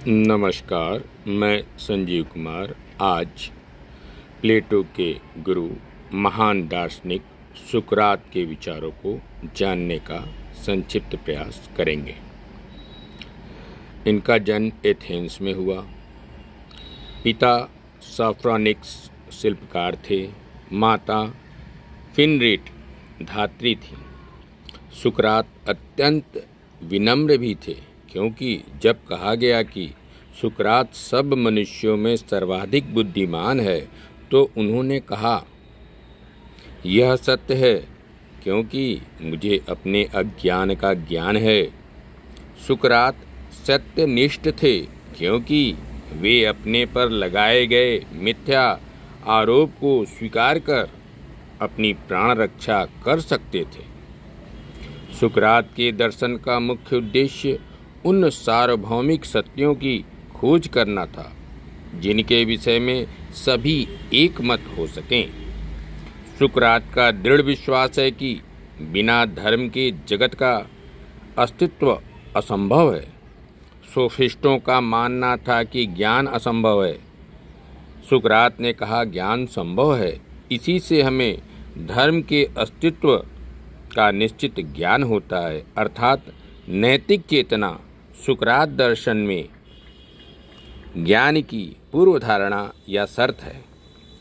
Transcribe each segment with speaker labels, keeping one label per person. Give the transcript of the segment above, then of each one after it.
Speaker 1: नमस्कार, मैं संजीव कुमार आज प्लेटो के गुरु महान दार्शनिक सुकरात के विचारों को जानने का संक्षिप्त प्रयास करेंगे। इनका जन्म एथेंस में हुआ। पिता सॉफ्रोनिक्स शिल्पकार थे, माता फिनरेट धात्री थी। सुकरात अत्यंत विनम्र भी थे, क्योंकि जब कहा गया कि सुकरात सब मनुष्यों में सर्वाधिक बुद्धिमान है, तो उन्होंने कहा, यह सत्य है क्योंकि मुझे अपने अज्ञान का ज्ञान है। सुकरात सत्यनिष्ठ थे, क्योंकि वे अपने पर लगाए गए मिथ्या आरोप को स्वीकार कर अपनी प्राण रक्षा कर सकते थे। सुकरात के दर्शन का मुख्य उद्देश्य उन सार्वभौमिक सत्यों की खोज करना था जिनके विषय में सभी एक मत हो सकें। सुकरात का दृढ़ विश्वास है कि बिना धर्म के जगत का अस्तित्व असंभव है। सोफिस्टों का मानना था कि ज्ञान असंभव है। सुकरात ने कहा, ज्ञान संभव है, इसी से हमें धर्म के अस्तित्व का निश्चित ज्ञान होता है, अर्थात नैतिक चेतना सुकरात दर्शन में ज्ञान की पूर्व धारणा या शर्त है।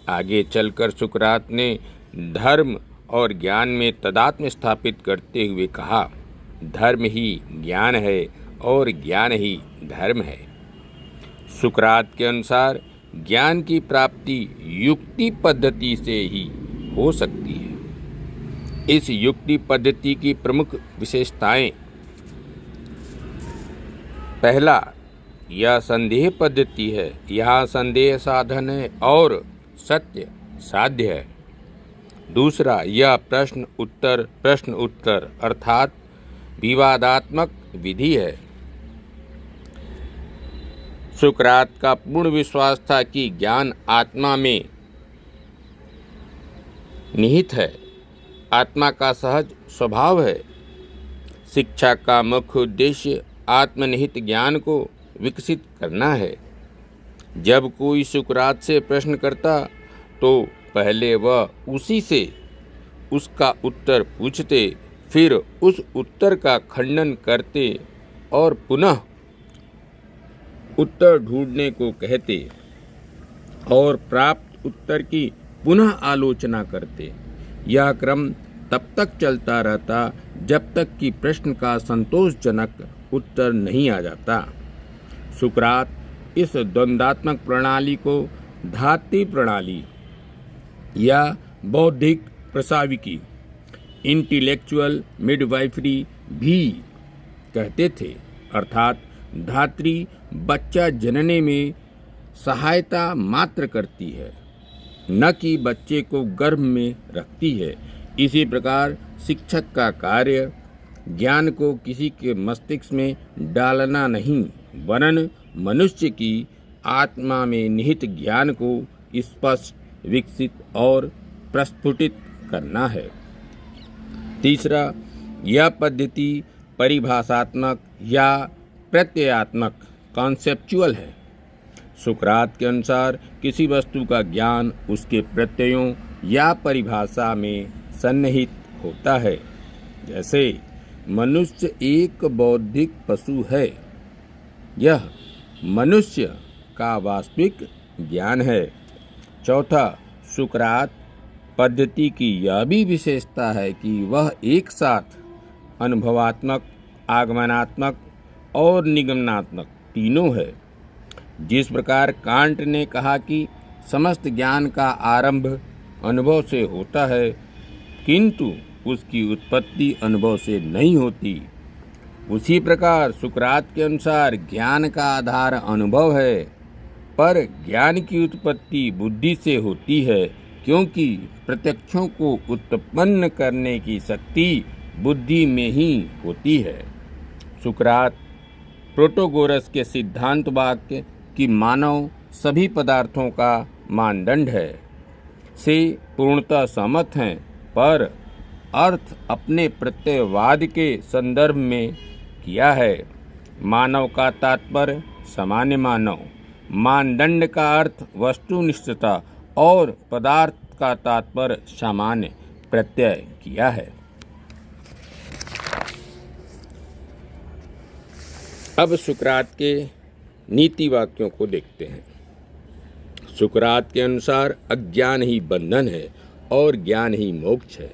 Speaker 1: आगे चलकर सुकरात ने धर्म और ज्ञान में तादात्म्य स्थापित करते हुए कहा, धर्म ही ज्ञान है और ज्ञान ही धर्म है। सुकरात के अनुसार ज्ञान की प्राप्ति युक्ति पद्धति से ही हो सकती है। इस युक्ति पद्धति की प्रमुख विशेषताएं: पहला, यह संदेह पद्धति है। यहाँ संदेह साधन है और सत्य साध्य है। दूसरा, यह प्रश्न उत्तर अर्थात विवादात्मक विधि है। सुकरात का पूर्ण विश्वास था कि ज्ञान आत्मा में निहित है, आत्मा का सहज स्वभाव है। शिक्षा का मुख्य उद्देश्य आत्मनिहित ज्ञान को विकसित करना है। जब कोई सुकरात से प्रश्न करता तो पहले वह उसी से उसका उत्तर पूछते, फिर उस उत्तर का खंडन करते और पुनः उत्तर ढूंढने को कहते और प्राप्त उत्तर की पुनः आलोचना करते। यह क्रम तब तक चलता रहता जब तक कि प्रश्न का संतोषजनक उत्तर नहीं आ जाता। सुकरात इस द्वंद्वात्मक प्रणाली को धात्री प्रणाली या बौद्धिक प्रसाविकी इंटेलेक्चुअल मिडवाइफरी भी कहते थे, अर्थात धात्री बच्चा जनने में सहायता मात्र करती है, न कि बच्चे को गर्भ में रखती है। इसी प्रकार शिक्षक का कार्य ज्ञान को किसी के मस्तिष्क में डालना नहीं, वरन मनुष्य की आत्मा में निहित ज्ञान को स्पष्ट, विकसित और प्रस्फुटित करना है। तीसरा, यह पद्धति परिभाषात्मक या प्रत्ययात्मक कॉन्सेप्चुअल है। सुकरात के अनुसार किसी वस्तु का ज्ञान उसके प्रत्ययों या परिभाषा में सन्निहित होता है। जैसे मनुष्य एक बौद्धिक पशु है, यह मनुष्य का वास्तविक ज्ञान है। चौथा, सुकरात पद्धति की यह भी विशेषता है कि वह एक साथ अनुभवात्मक, आगमनात्मक और निगमनात्मक तीनों है। जिस प्रकार कांट ने कहा कि समस्त ज्ञान का आरंभ अनुभव से होता है, किंतु उसकी उत्पत्ति अनुभव से नहीं होती, उसी प्रकार सुकरात के अनुसार ज्ञान का आधार अनुभव है, पर ज्ञान की उत्पत्ति बुद्धि से होती है, क्योंकि प्रत्यक्षों को उत्पन्न करने की शक्ति बुद्धि में ही होती है। सुकरात प्रोटोगोरस के सिद्धांत वाक्य कि मानव सभी पदार्थों का मानदंड है से पूर्णतः सहमत हैं, पर अर्थ अपने प्रत्ययवाद के संदर्भ में किया है। मानव का तात्पर्य सामान्य मानव। मानदंड का अर्थ वस्तुनिष्ठता और पदार्थ का तात्पर्य सामान्य प्रत्यय किया है। अब सुकरात के नीति वाक्यों को देखते हैं। सुकरात के अनुसार अज्ञान ही बंधन है और ज्ञान ही मोक्ष है।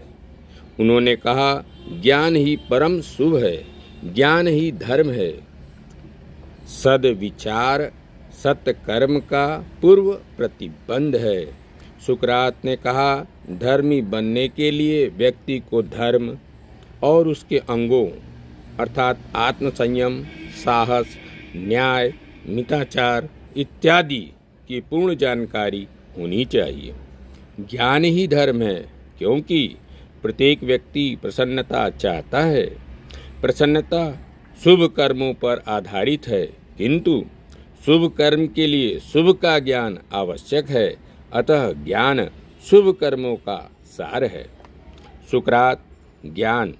Speaker 1: उन्होंने कहा, ज्ञान ही परम शुभ है, ज्ञान ही धर्म है। सद्विचार सत्कर्म का पूर्व प्रतिबंध है। सुकरात ने कहा, धर्मी बनने के लिए व्यक्ति को धर्म और उसके अंगों अर्थात आत्मसंयम, साहस, न्याय, मिताचार इत्यादि की पूर्ण जानकारी होनी चाहिए। ज्ञान ही धर्म है, क्योंकि प्रत्येक व्यक्ति प्रसन्नता चाहता है। प्रसन्नता शुभ कर्मों पर आधारित है, किंतु शुभ कर्म के लिए शुभ का ज्ञान आवश्यक है। अतः ज्ञान शुभ कर्मों का सार है। सुकरात ज्ञान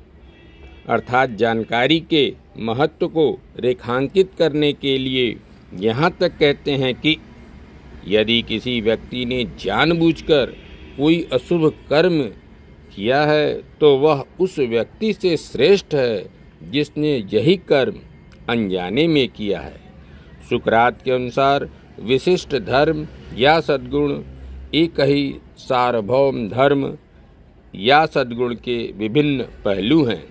Speaker 1: अर्थात जानकारी के महत्व को रेखांकित करने के लिए यहाँ तक कहते हैं कि यदि किसी व्यक्ति ने जानबूझकर कोई अशुभ कर्म किया है तो वह उस व्यक्ति से श्रेष्ठ है जिसने यही कर्म अनजाने में किया है। सुकरात के अनुसार विशिष्ट धर्म या सद्गुण एक ही सार्वभौम धर्म या सद्गुण के विभिन्न पहलू हैं।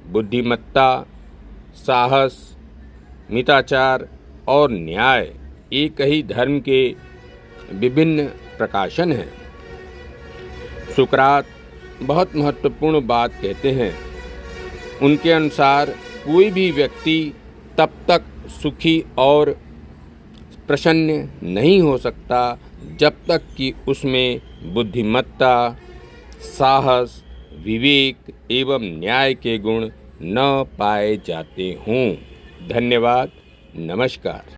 Speaker 1: बुद्धिमत्ता, साहस, मिताचार और न्याय एक ही धर्म के विभिन्न प्रकाशन हैं। सुकरात बहुत महत्वपूर्ण बात कहते हैं। उनके अनुसार कोई भी व्यक्ति तब तक सुखी और प्रसन्न नहीं हो सकता जब तक कि उसमें बुद्धिमत्ता, साहस, विवेक एवं न्याय के गुण न पाए जाते हों। धन्यवाद। नमस्कार।